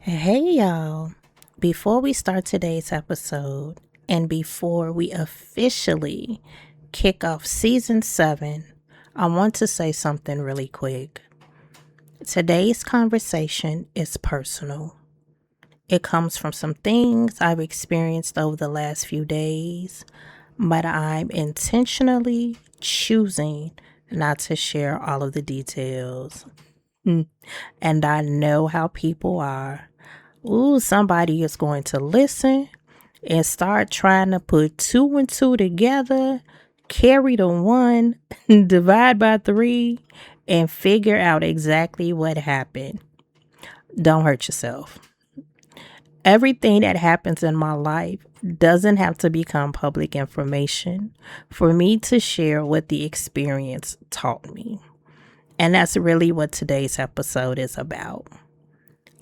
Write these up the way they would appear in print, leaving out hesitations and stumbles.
Hey y'all, before we start today's episode and before we officially kick off season 7, I want to say something really quick. Today's conversation is personal. It comes from some things I've experienced over the last few days, but I'm intentionally choosing not to share all of the details. And I know how people are. Ooh, somebody is going to listen and start trying to put two and two together, carry the one, divide by 3, and figure out exactly what happened. Don't hurt yourself. Everything that happens in my life doesn't have to become public information for me to share what the experience taught me. And that's really what today's episode is about.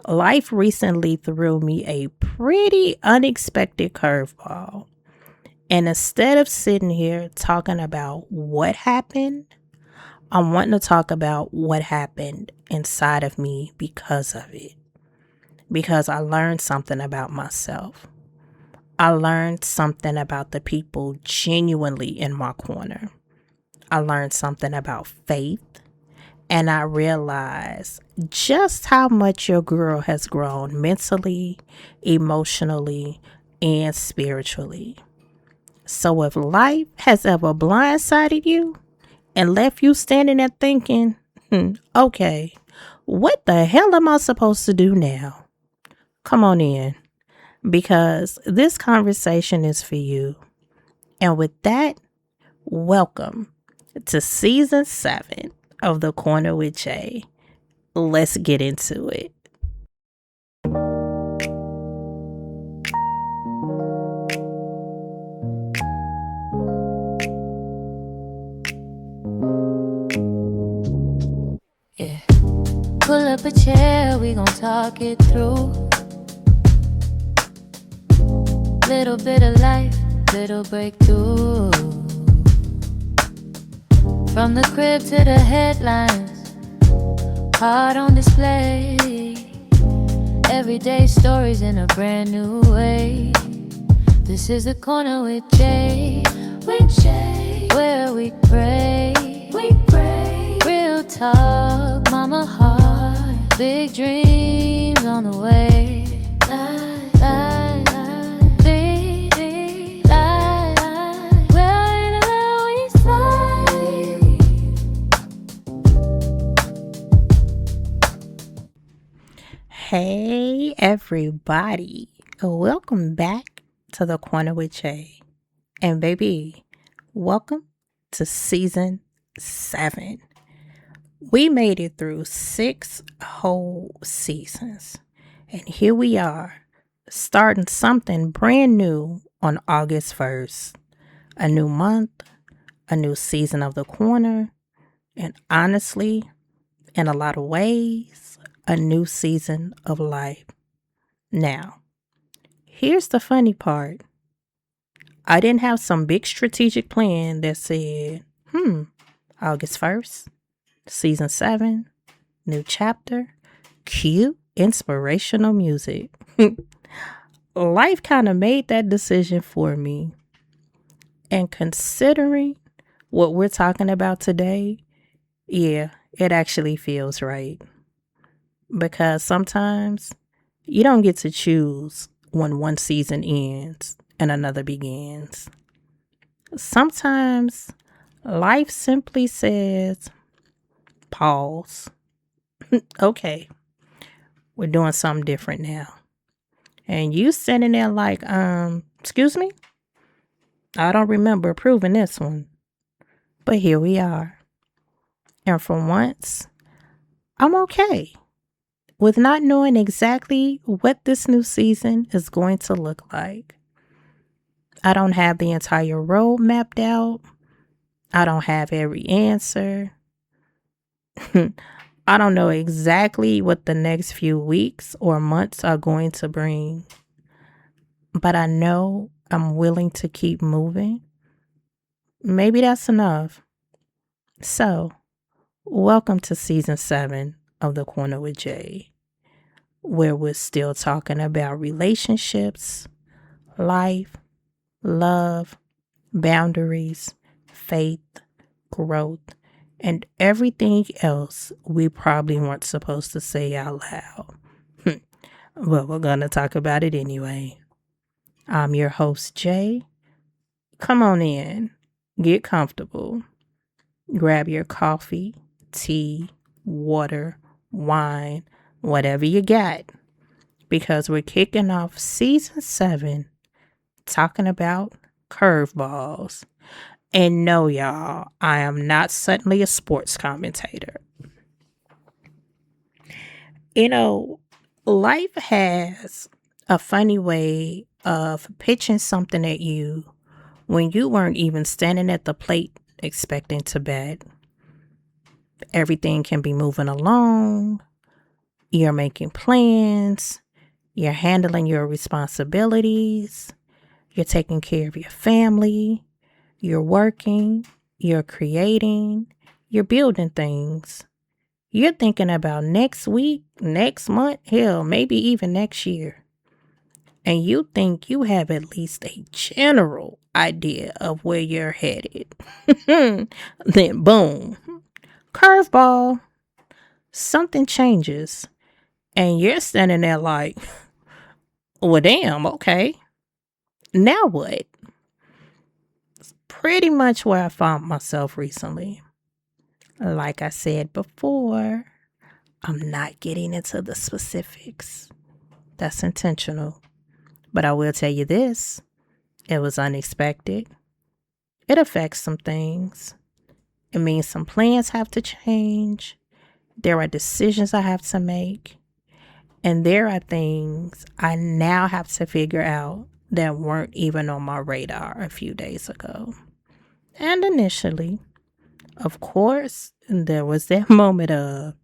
Life recently threw me a pretty unexpected curveball. And instead of sitting here talking about what happened, I'm wanting to talk about what happened inside of me because of it. Because I learned something about myself. I learned something about the people genuinely in my corner. I learned something about faith. And I realized just how much your girl has grown mentally, emotionally, and spiritually. So if life has ever blindsided you and left you standing there thinking, okay, what the hell am I supposed to do now? Come on in, because this conversation is for you. And with that, welcome to season 7 of The Corner with Jay. Let's get into it. Yeah. Pull up a chair, we gon' talk it through. Little bit of life, little breakthrough. From the crib to the headlines, heart on display. Everyday stories in a brand new way. This is The Corner with Jay, where we pray. Real talk, mama heart, big dreams on the way. Hey, everybody. Welcome back to The Corner with Jay. And baby, welcome to season 7. We made it through 6 whole seasons. And here we are, starting something brand new on August 1st. A new month, a new season of The Corner, and honestly, in a lot of ways, a new season of life. Now, here's the funny part. I didn't have some big strategic plan that said, August 1st, season 7, new chapter, cue inspirational music. Life kind of made that decision for me. And considering what we're talking about today, yeah, it actually feels right. Because sometimes you don't get to choose when one season ends and another begins. Sometimes life simply says, pause. Okay, we're doing something different now. And you sitting there like, excuse me? I don't remember approving this one. But here we are. And for once, I'm okay with not knowing exactly what this new season is going to look like. I don't have the entire road mapped out. I don't have every answer. I don't know exactly what the next few weeks or months are going to bring. But I know I'm willing to keep moving. Maybe that's enough. So, welcome to season 7 of The Corner with Jay. where we're still talking about relationships, life, love, boundaries, faith, growth, and everything else we probably weren't supposed to say out loud. Well, we're going to talk about it anyway. I'm your host, Jay. Come on in, get comfortable, grab your coffee, tea, water, wine, whatever you got, because we're kicking off season 7 talking about curveballs. And no, y'all, I am not suddenly a sports commentator. You know, life has a funny way of pitching something at you when you weren't even standing at the plate expecting to bet. Everything can be moving along. You're making plans. You're handling your responsibilities. You're taking care of your family. You're working. You're creating. You're building things. You're thinking about next week, next month, hell, maybe even next year. And you think you have at least a general idea of where you're headed. Then boom, curveball, something changes. And you're standing there like, well, damn, okay. Now what? Pretty much where I found myself recently. Like I said before, I'm not getting into the specifics. That's intentional. But I will tell you this, it was unexpected. It affects some things. It means some plans have to change. There are decisions I have to make. And there are things I now have to figure out that weren't even on my radar a few days ago. And initially, of course, there was that moment of,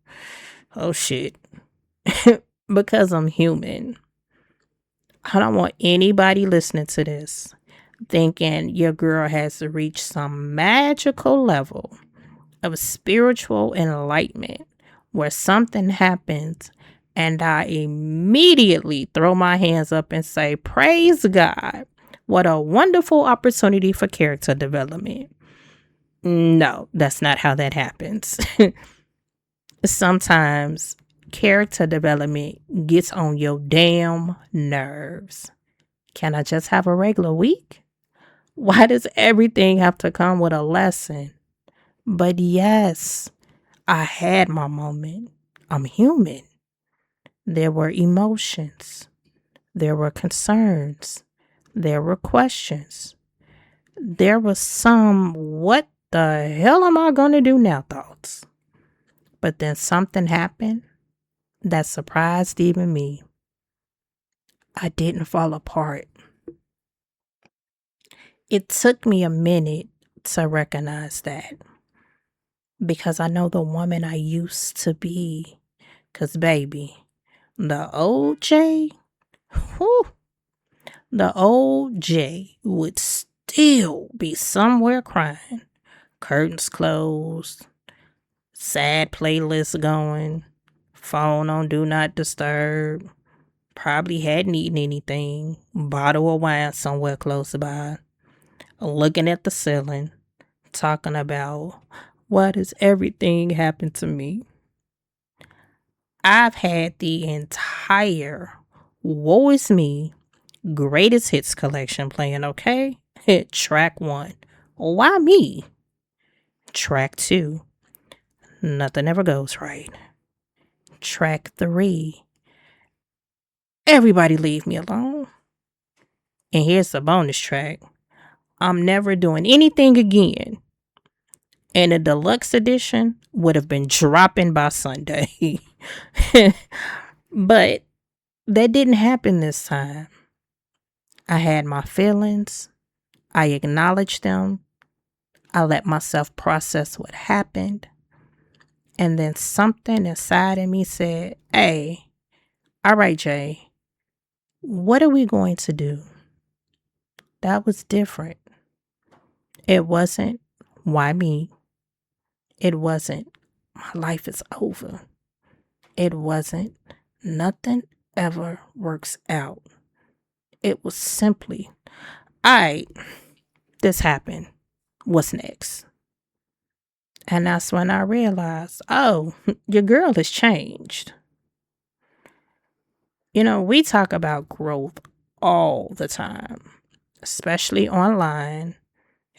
oh shit, because I'm human. I don't want anybody listening to this thinking your girl has to reach some magical level of spiritual enlightenment where something happens and I immediately throw my hands up and say, praise God. What a wonderful opportunity for character development. No, that's not how that happens. Sometimes character development gets on your damn nerves. Can I just have a regular week? Why does everything have to come with a lesson? But yes, I had my moment. I'm human. There were emotions. There were concerns. There were questions. There was some, what the hell am I going to do now thoughts. But then something happened that surprised even me. I didn't fall apart. It took me a minute to recognize that because I know the woman I used to be. Because, baby, the old Jay, whew, the old Jay would still be somewhere crying. Curtains closed, sad playlist going, phone on Do Not Disturb, probably hadn't eaten anything, bottle of wine somewhere close by, looking at the ceiling, talking about why does everything happen to me? I've had the entire Woe Is Me Greatest Hits collection playing, okay? Hit track 1. Why me? Track 2. Nothing ever goes right. Track 3. Everybody leave me alone. And here's the bonus track. I'm never doing anything again. And the deluxe edition would have been dropping by Sunday. But that didn't happen this time. I had my feelings. I acknowledged them. I let myself process what happened. And then something inside of me said, hey, all right, Jay, what are we going to do? That was different. It wasn't, why me? It wasn't, my life is over. It wasn't, nothing ever works out. It was simply, all right, this happened. What's next? And that's when I realized, oh, your girl has changed. We talk about growth all the time, especially online.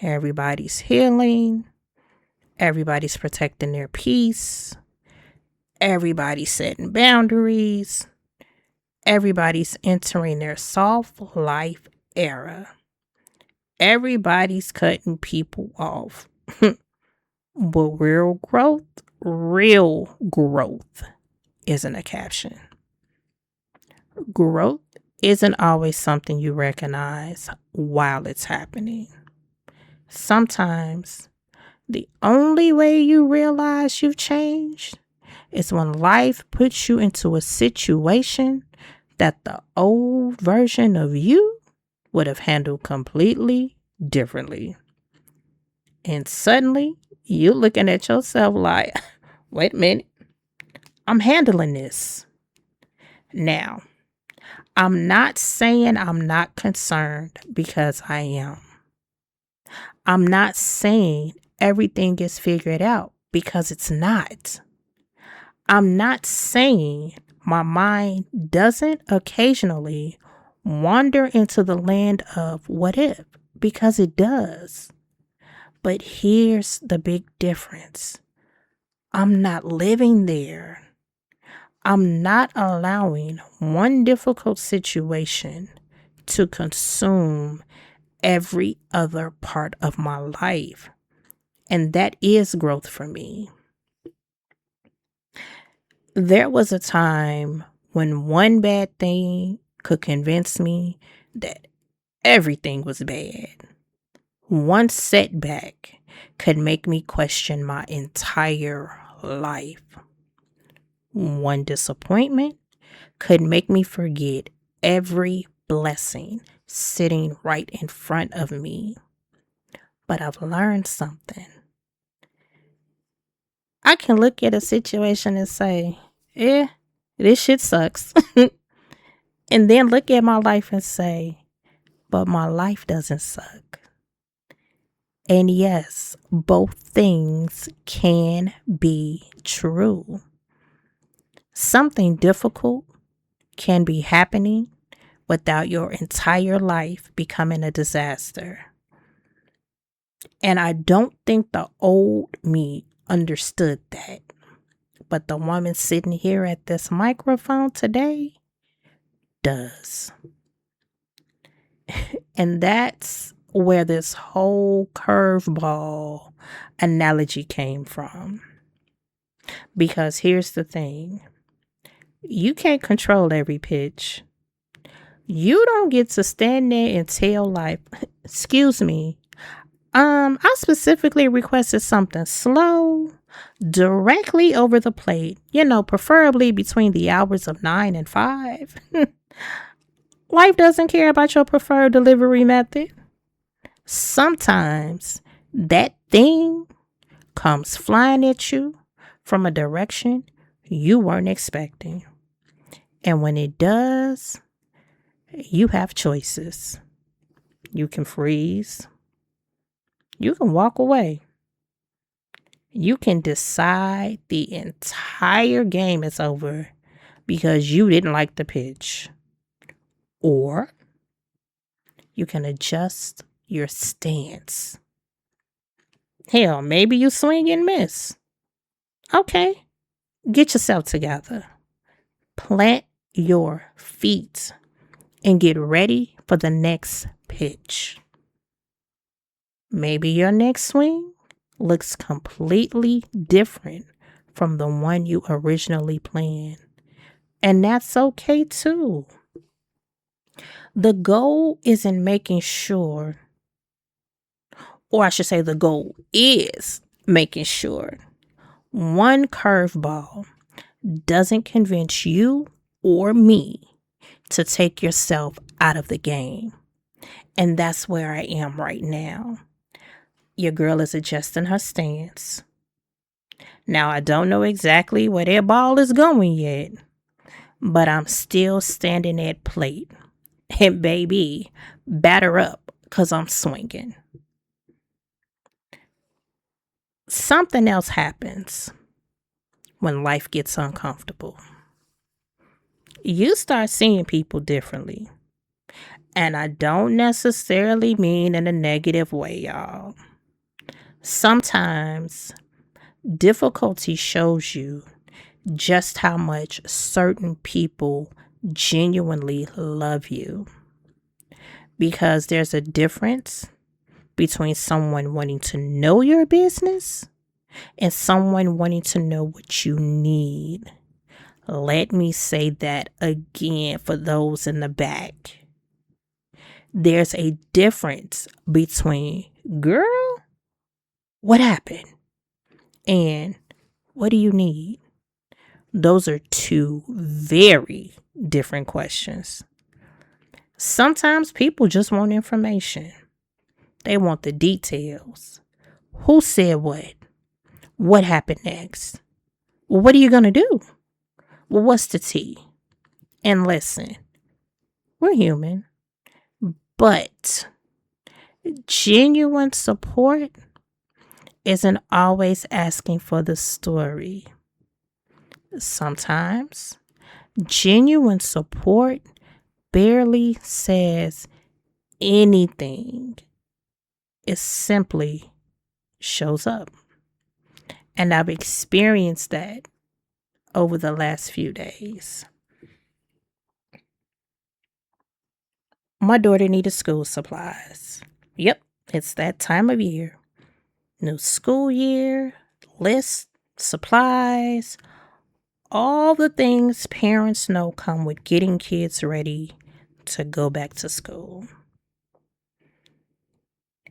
Everybody's healing, everybody's protecting their peace, everybody's setting boundaries, everybody's entering their soft life era. Everybody's cutting people off. But real growth isn't a caption. Growth isn't always something you recognize while it's happening. Sometimes the only way you realize you've changed is when life puts you into a situation that the old version of you would have handled completely differently. And suddenly, you're looking at yourself like, wait a minute, I'm handling this. Now, I'm not saying I'm not concerned, because I am. I'm not saying everything is figured out, because it's not. I'm not saying my mind doesn't occasionally wander into the land of what if, because it does. But here's the big difference. I'm not living there. I'm not allowing one difficult situation to consume every other part of my life. And that is growth for me. There was a time when one bad thing could convince me that everything was bad. One setback could make me question my entire life. One disappointment could make me forget every blessing sitting right in front of me. But I've learned something. I can look at a situation and say, this shit sucks. And then look at my life and say, but my life doesn't suck. And yes, both things can be true. Something difficult can be happening without your entire life becoming a disaster. And I don't think the old me understood that. But the woman sitting here at this microphone today does. And that's where this whole curveball analogy came from. Because here's the thing. You can't control every pitch. You don't get to stand there and tell life, excuse me, I specifically requested something slow, directly over the plate, preferably between the hours of 9 and 5. Life doesn't care about your preferred delivery method. Sometimes that thing comes flying at you from a direction you weren't expecting. And when it does, you have choices. You can freeze. You can walk away. You can decide the entire game is over because you didn't like the pitch. Or you can adjust your stance. Hell, maybe you swing and miss. Okay, get yourself together. Plant your feet and get ready for the next pitch. Maybe your next swing looks completely different from the one you originally planned. And that's okay too. The goal isn't making sure, or I should say the goal is making sure one curveball doesn't convince you or me to take yourself out of the game. And that's where I am right now. Your girl is adjusting her stance. Now, I don't know exactly where that ball is going yet, but I'm still standing at plate. And baby, batter up because I'm swinging. Something else happens when life gets uncomfortable. You start seeing people differently. And I don't necessarily mean in a negative way, y'all. Sometimes difficulty shows you just how much certain people genuinely love you. Because there's a difference between someone wanting to know your business and someone wanting to know what you need. Let me say that again for those in the back. There's a difference between, girl, what happened? And what do you need? Those are two very different questions. Sometimes people just want information. They want the details. Who said what? What happened next? Well, what are you going to do? Well, what's the tea? And listen, we're human, but genuine support isn't always asking for the story. Sometimes genuine support barely says anything. It simply shows up. And I've experienced that over the last few days. My daughter needed school supplies. Yep, it's that time of year. New school year, list, supplies, all the things parents know come with getting kids ready to go back to school.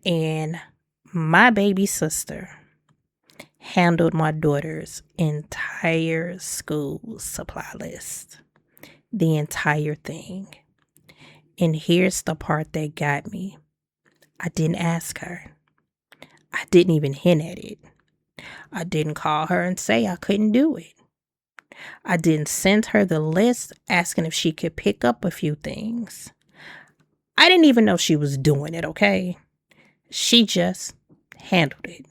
And my baby sister handled my daughter's entire school supply list. The entire thing. And here's the part that got me. I didn't ask her. I didn't even hint at it. I didn't call her and say I couldn't do it. I didn't send her the list asking if she could pick up a few things. I didn't even know she was doing it, okay? She just handled it.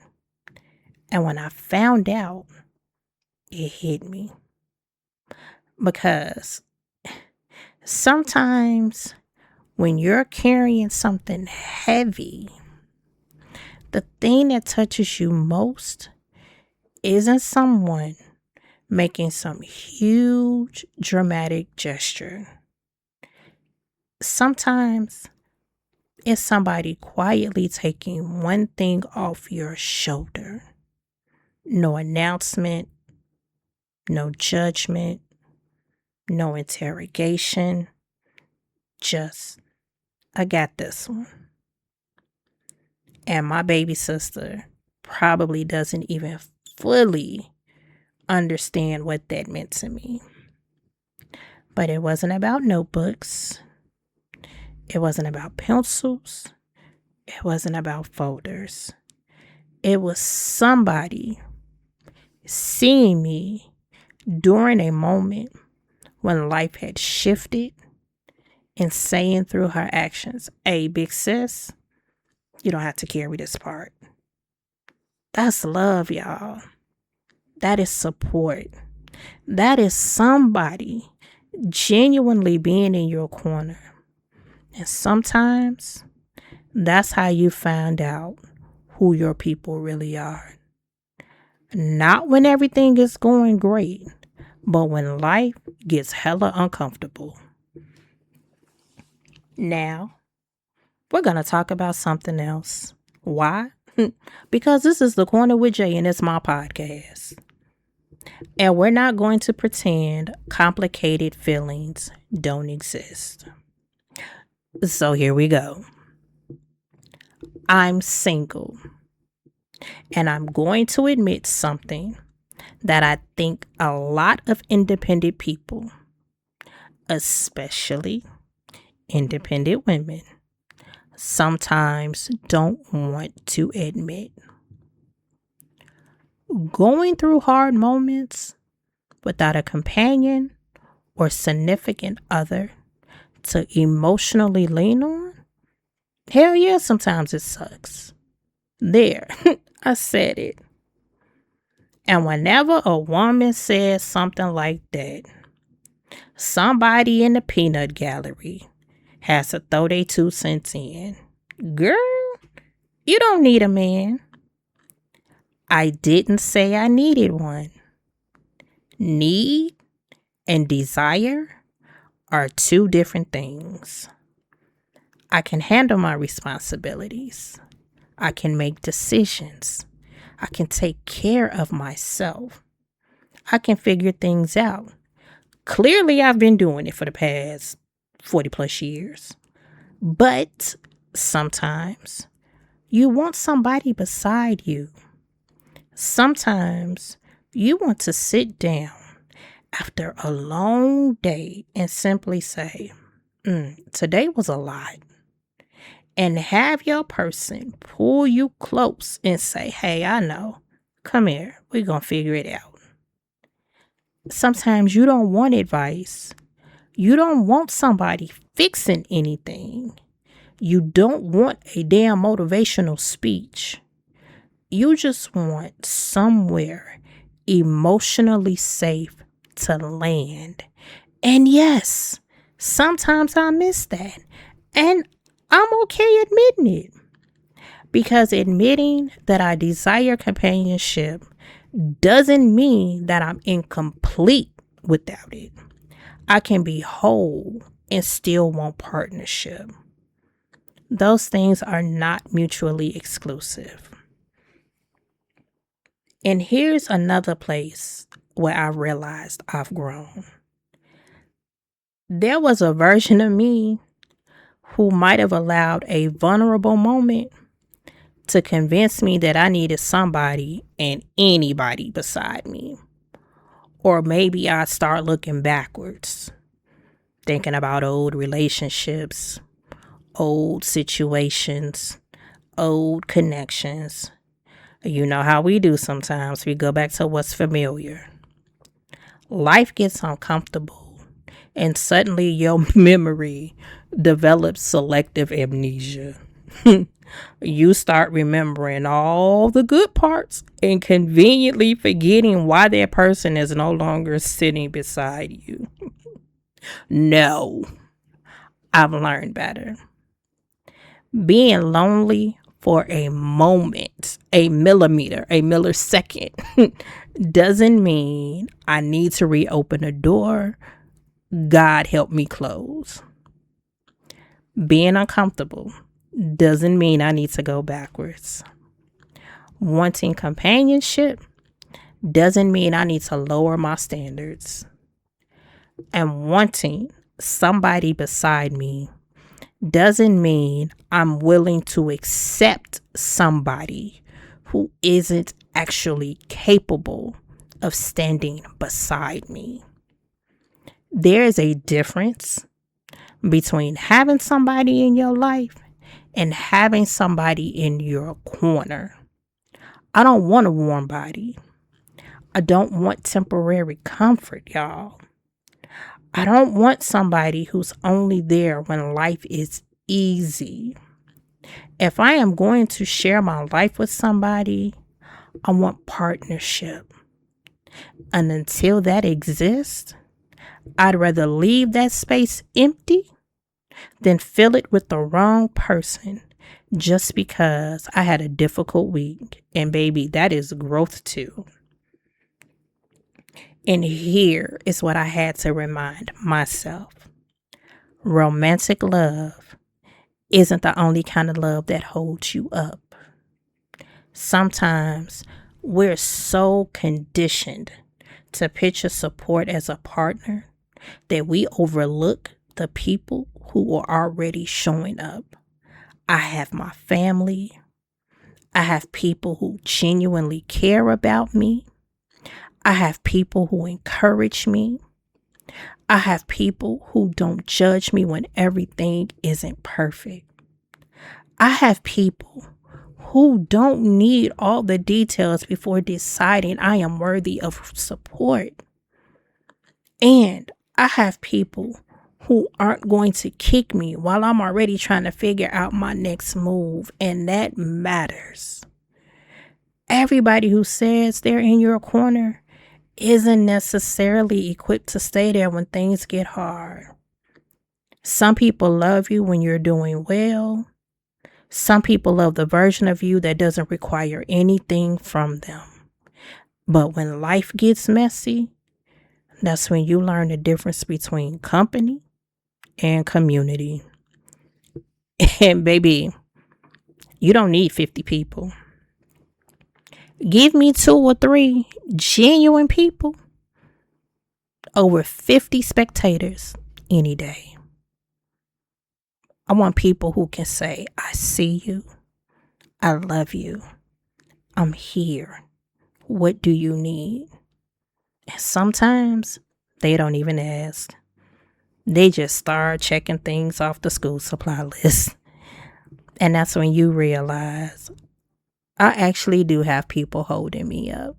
And when I found out, it hit me. Because sometimes when you're carrying something heavy, the thing that touches you most isn't someone making some huge dramatic gesture. Sometimes it's somebody quietly taking one thing off your shoulder. No announcement, no judgment, no interrogation. Just, I got this one. And my baby sister probably doesn't even fully understand what that meant to me. But it wasn't about notebooks. It wasn't about pencils. It wasn't about folders. It was somebody seeing me during a moment when life had shifted and saying through her actions, "Hey, big sis, you don't have to carry this part." That's love, y'all. That is support. That is somebody genuinely being in your corner. And sometimes that's how you find out who your people really are. Not when everything is going great, but when life gets hella uncomfortable. Now, we're going to talk about something else. Why? Because this is The Corner with Jay and it's my podcast. And we're not going to pretend complicated feelings don't exist. So here we go. I'm single. And I'm going to admit something that I think a lot of independent people, especially independent women, sometimes don't want to admit. Going through hard moments without a companion or significant other to emotionally lean on? Hell yeah, sometimes it sucks. There, I said it. And whenever a woman says something like that, somebody in the peanut gallery has to throw their 2 cents in. Girl, you don't need a man. I didn't say I needed one. Need and desire are two different things. I can handle my responsibilities. I can make decisions. I can take care of myself. I can figure things out. Clearly, I've been doing it for the past 40 plus years. But sometimes you want somebody beside you. Sometimes you want to sit down after a long day and simply say, today was a lot. And have your person pull you close and say, hey, I know. Come here. We're going to figure it out. Sometimes you don't want advice. You don't want somebody fixing anything. You don't want a damn motivational speech. You just want somewhere emotionally safe to land. And yes, sometimes I miss that. And I'm okay admitting it. Because admitting that I desire companionship doesn't mean that I'm incomplete without it. I can be whole and still want partnership. Those things are not mutually exclusive. And here's another place where I realized I've grown. There was a version of me who might have allowed a vulnerable moment to convince me that I needed somebody and anybody beside me. Or maybe I start looking backwards, thinking about old relationships, old situations, old connections. You know how we do sometimes. We go back to what's familiar. Life gets uncomfortable, and suddenly your memory develops selective amnesia. You start remembering all the good parts and conveniently forgetting why that person is no longer sitting beside you. No, I've learned better. Being lonely for a moment, a millimeter, a millisecond, doesn't mean I need to reopen a door God help me close. Being uncomfortable doesn't mean I need to go backwards. Wanting companionship doesn't mean I need to lower my standards. And wanting somebody beside me doesn't mean I'm willing to accept somebody who isn't actually capable of standing beside me. There is a difference between having somebody in your life and having somebody in your corner. I don't want a warm body. I don't want temporary comfort, y'all. I don't want somebody who's only there when life is easy. If I am going to share my life with somebody, I want partnership. And until that exists, I'd rather leave that space empty than fill it with the wrong person just because I had a difficult week. And baby, that is growth too. And here is what I had to remind myself. Romantic love isn't the only kind of love that holds you up. Sometimes we're so conditioned to picture support as a partner that we overlook the people who are already showing up. I have my family. I have people who genuinely care about me. I have people who encourage me. I have people who don't judge me when everything isn't perfect. I have people who don't need all the details before deciding I am worthy of support. And I have people who aren't going to kick me while I'm already trying to figure out my next move, and that matters. Everybody who says they're in your corner isn't necessarily equipped to stay there when things get hard. Some people love you when you're doing well. Some people love the version of you that doesn't require anything from them. But when life gets messy, that's when you learn the difference between company and community. And baby, you don't need 50 people. Give me 2 or 3 genuine people over 50 spectators any day. I want people who can say, I see you. I love you. I'm here. What do you need? And sometimes they don't even ask. They just start checking things off the school supply list. And that's when you realize I actually do have people holding me up.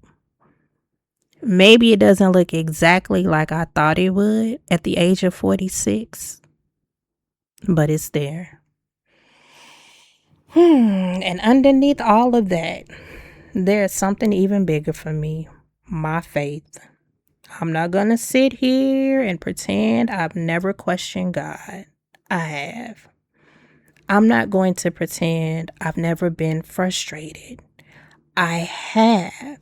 Maybe it doesn't look exactly like I thought it would at the age of 46, but it's there. And underneath all of that, there's something even bigger for me, my faith. I'm not going to sit here and pretend I've never questioned God. I have. I'm not going to pretend I've never been frustrated. I have.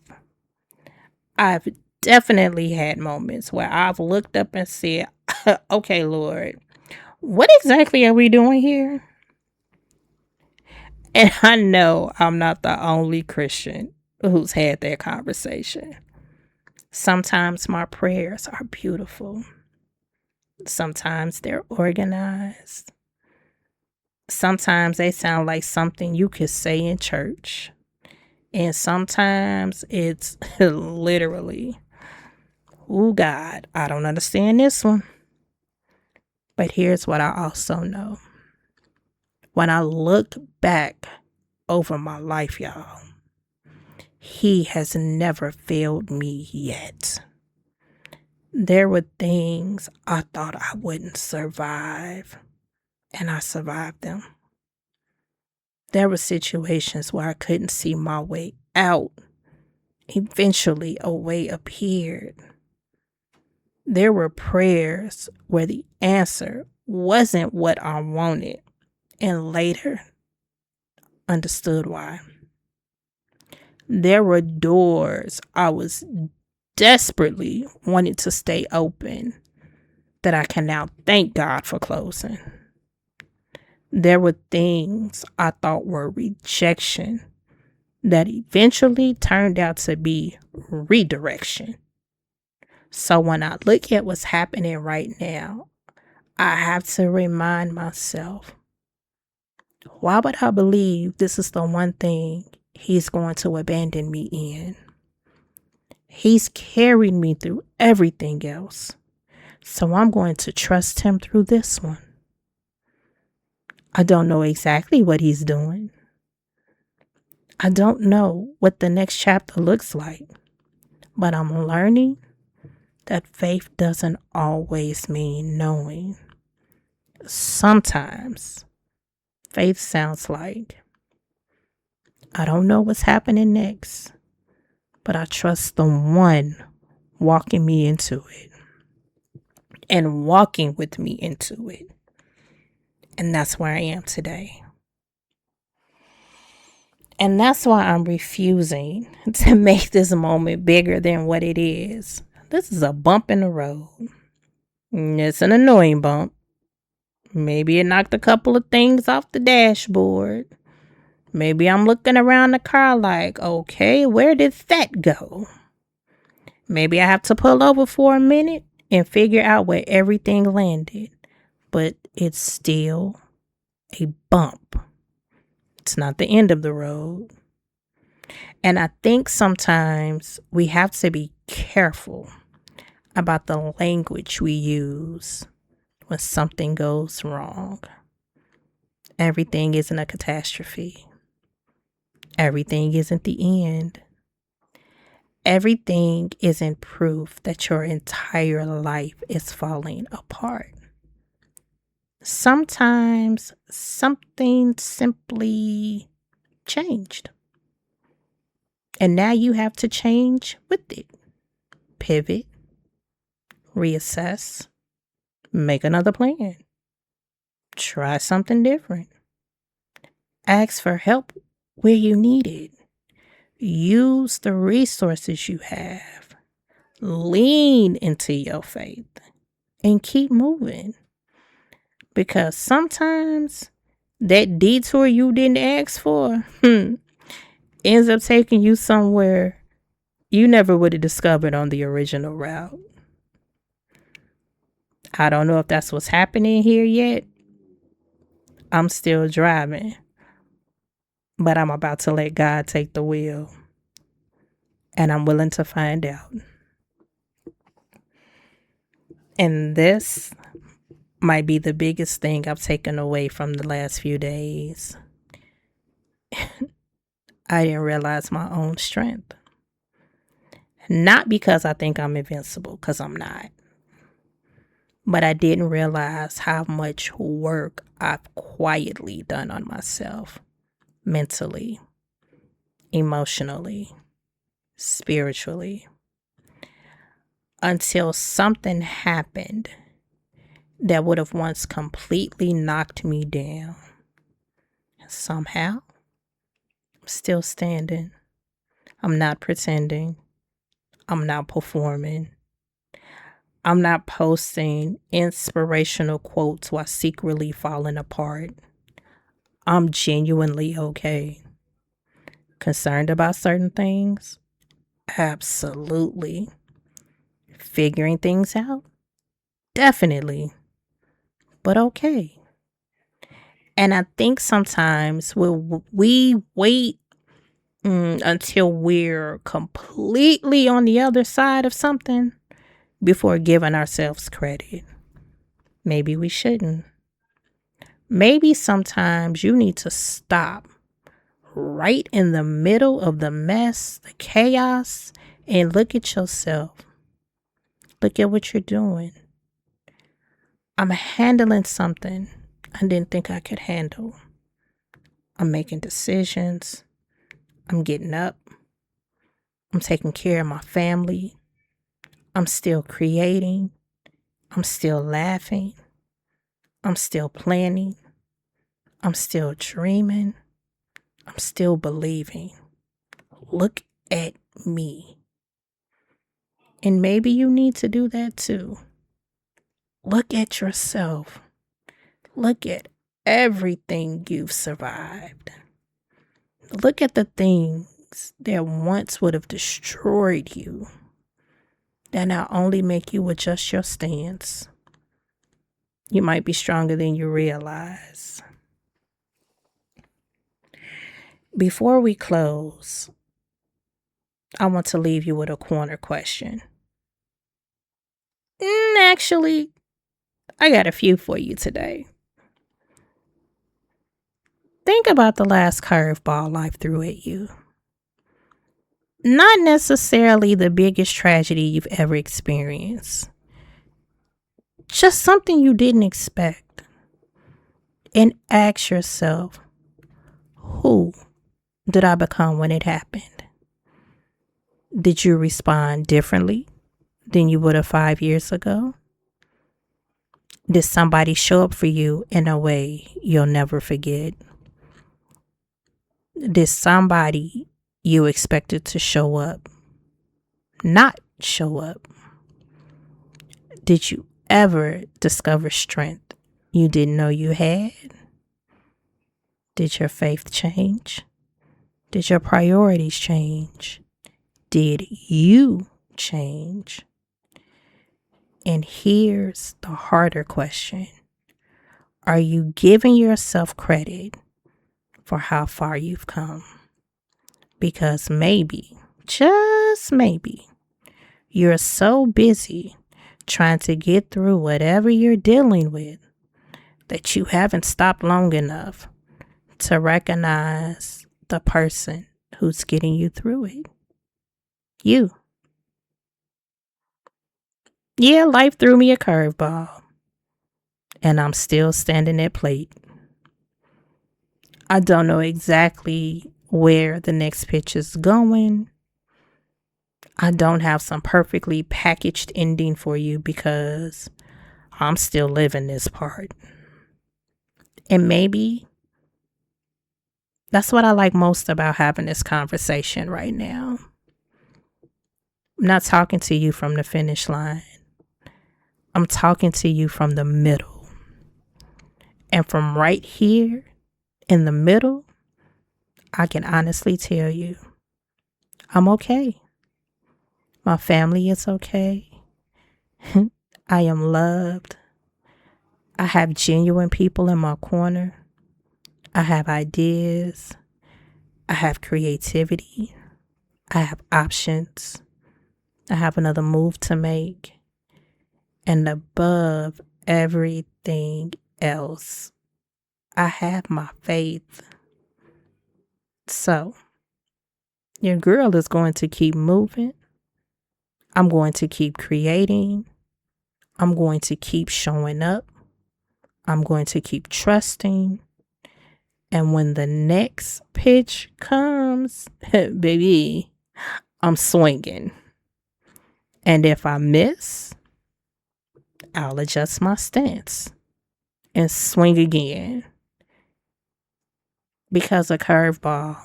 I've definitely had moments where I've looked up and said, okay, Lord, what exactly are we doing here? And I know I'm not the only Christian who's had that conversation. Sometimes my prayers are beautiful. Sometimes they're organized. Sometimes they sound like something you could say in church. And sometimes it's literally, oh God, I don't understand this one. But here's what I also know. When I look back over my life, y'all, He has never failed me yet. There were things I thought I wouldn't survive, and I survived them. There were situations where I couldn't see my way out. Eventually, a way appeared. There were prayers where the answer wasn't what I wanted, and later understood why. There were doors I was desperately wanting to stay open that I can now thank God for closing. There were things I thought were rejection that eventually turned out to be redirection. So when I look at what's happening right now, I have to remind myself, why would I believe this is the one thing He's going to abandon me in? He's carried me through everything else, so I'm going to trust Him through this one. I don't know exactly what He's doing. I don't know what the next chapter looks like, but I'm learning that faith doesn't always mean knowing. Sometimes faith sounds like, I don't know what's happening next, but I trust the one walking me into it and walking with me into it. And that's where I am today. And that's why I'm refusing to make this moment bigger than what it is. This is a bump in the road. It's an annoying bump. Maybe it knocked a couple of things off the dashboard. Maybe I'm looking around the car like, okay, where did that go? Maybe I have to pull over for a minute and figure out where everything landed. But it's still a bump. It's not the end of the road. And I think sometimes we have to be careful about the language we use when something goes wrong. Everything isn't a catastrophe. Everything isn't the end. everything isn't proof that your entire life is falling apart. Sometimes something simply changed, and now you have to change with it. Pivot, reassess, make another plan, try something different, ask for help where you need it, use the resources you have, lean into your faith, and keep moving. Because sometimes that detour you didn't ask for ends up taking you somewhere you never would have discovered on the original route. I don't know if that's what's happening here yet. I'm still driving, but I'm about to let God take the wheel, and I'm willing to find out. And this might be the biggest thing I've taken away from the last few days. I didn't realize my own strength. Not because I think I'm invincible, because I'm not. But I didn't realize how much work I've quietly done on myself, mentally, emotionally, spiritually, until something happened that would have once completely knocked me down. Somehow, I'm still standing. I'm not pretending. I'm not performing. I'm not posting inspirational quotes while secretly falling apart. I'm genuinely okay. Concerned about certain things? Absolutely. Figuring things out? Definitely. But okay. And I think sometimes we wait until we're completely on the other side of something before giving ourselves credit. Maybe we shouldn't. Maybe sometimes you need to stop right in the middle of the mess, the chaos, and look at yourself. Look at what you're doing. I'm handling something I didn't think I could handle. I'm making decisions. I'm getting up. I'm taking care of my family. I'm still creating. I'm still laughing. I'm still planning. I'm still dreaming. I'm still believing. Look at me. And maybe you need to do that too. Look at yourself. Look at everything you've survived. Look at the things that once would have destroyed you, that now only make you adjust your stance. You might be stronger than you realize. Before we close, I want to leave you with a corner question. Actually, I got a few for you today. Think about the last curveball life threw at you. Not necessarily the biggest tragedy you've ever experienced. Just something you didn't expect. And ask yourself, who did I become when it happened? Did you respond differently than you would have 5 years ago? Did somebody show up for you in a way you'll never forget? Did somebody you expected to show up not show up? Did you ever discover strength you didn't know you had? Did your faith change? Did your priorities change? Did you change? And here's the harder question. Are you giving yourself credit for how far you've come? Because maybe, just maybe, you're so busy trying to get through whatever you're dealing with that you haven't stopped long enough to recognize the person who's getting you through it. You. Yeah, life threw me a curveball, and I'm still standing at plate. I don't know exactly where the next pitch is going. I don't have some perfectly packaged ending for you because I'm still living this part. And maybe that's what I like most about having this conversation right now. I'm not talking to you from the finish line. I'm talking to you from the middle. And from right here in the middle, I can honestly tell you, I'm okay. My family is okay. I am loved. I have genuine people in my corner. I have ideas. I have creativity. I have options. I have another move to make. And above everything else, I have my faith. So, your girl is going to keep moving. I'm going to keep creating. I'm going to keep showing up. I'm going to keep trusting. And when the next pitch comes, baby, I'm swinging. And if I miss, I'll adjust my stance and swing again. Because a curveball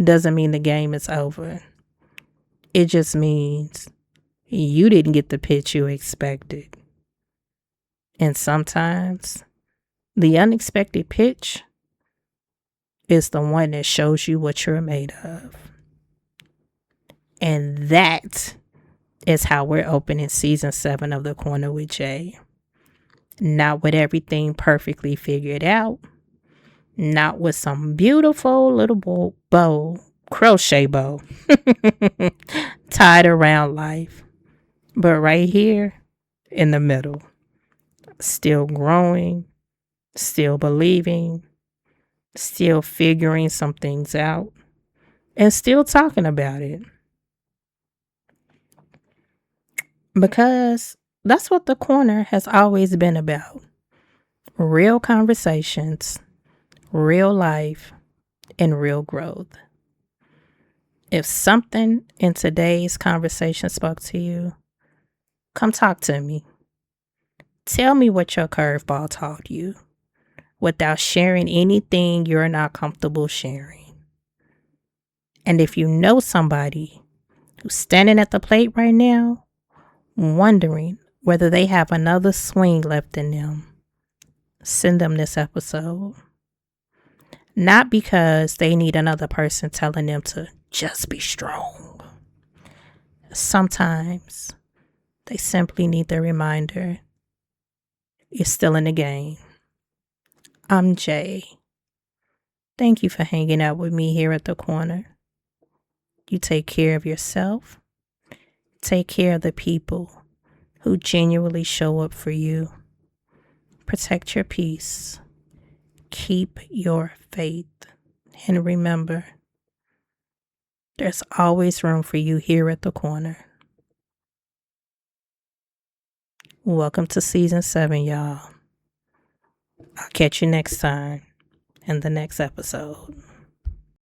doesn't mean the game is over. It just means you didn't get the pitch you expected. And sometimes the unexpected pitch is the one that shows you what you're made of. And that is how we're opening season 7 of The Corner with Jay. Not with everything perfectly figured out. Not with some beautiful little bow, crochet bow, tied around life. But right here in the middle, still growing, still believing, still figuring some things out, and still talking about it. Because that's what The Corner has always been about. Real conversations, real life, and real growth. If something in today's conversation spoke to you, come talk to me. Tell me what your curveball taught you without sharing anything you're not comfortable sharing. And if you know somebody who's standing at the plate right now, wondering whether they have another swing left in them, send them this episode. Not because they need another person telling them to just be strong. Sometimes they simply need the reminder you're still in the game. I'm Jay. Thank you for hanging out with me here at The Corner. You take care of yourself. Take care of the people who genuinely show up for you. Protect your peace. Keep your faith. And remember, there's always room for you here at The Corner. Welcome to season 7, y'all. I'll catch you next time in the next episode.